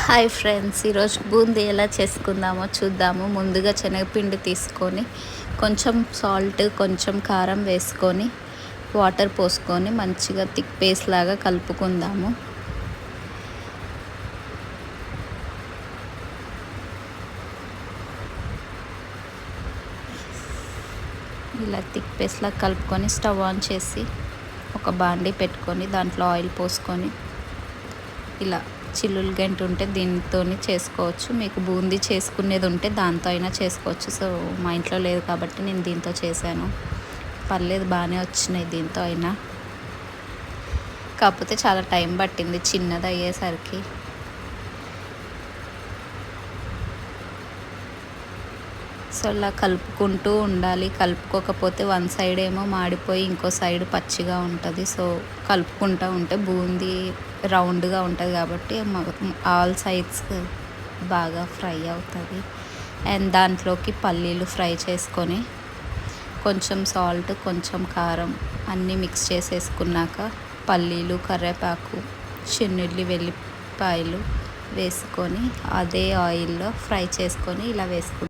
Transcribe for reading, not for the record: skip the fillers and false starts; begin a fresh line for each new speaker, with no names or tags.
Hi friends, ఈరోజు బూందీ ఎలా చేసుకుందామో చూద్దాము. ముందుగా శనగపిండి తీసుకొని కొంచెం సాల్ట్, కొంచెం కారం వేసుకొని వాటర్ పోసుకొని మంచిగా థిక్ పేస్ట్ లాగా కలుపుకుందాము. ఇలా థిక్ పేస్ట్ లాగా కలుపుకొని స్టవ్ ఆన్ చేసి ఒక బాండీ పెట్టుకొని దాంట్లో ఆయిల్ పోసుకొని ఇలా చిల్లులు గంట ఉంటే దీంతో చేసుకోవచ్చు. మీకు బూందీ చేసుకునేది ఉంటే దాంతో అయినా చేసుకోవచ్చు. సో మా ఇంట్లో లేదు కాబట్టి నేను దీంతో చేశాను. పర్లేదు, బాగానే వచ్చినాయి దీంతో అయినా. కాకపోతే చాలా టైం పట్టింది చిన్నది అయ్యేసరికి. సో ఇలా కలుపుకుంటూ ఉండాలి. కలుపుకోకపోతే వన్ సైడ్ ఏమో మాడిపోయి ఇంకో సైడ్ పచ్చిగా ఉంటుంది. సో కలుపుకుంటూ ఉంటే బూందీ రౌండ్గా ఉంటుంది కాబట్టి ఆల్ సైడ్స్ బాగా ఫ్రై అవుతుంది. అండ్ దాంట్లోకి పల్లీలు ఫ్రై చేసుకొని కొంచెం సాల్ట్, కొంచెం కారం అన్నీ మిక్స్ చేసేసుకున్నాక పల్లీలు, కరివేపాకు, చిన్నుల్లి, వెల్లిపాయలు వేసుకొని అదే ఆయిల్లో ఫ్రై చేసుకొని ఇలా వేసుకుంటాం.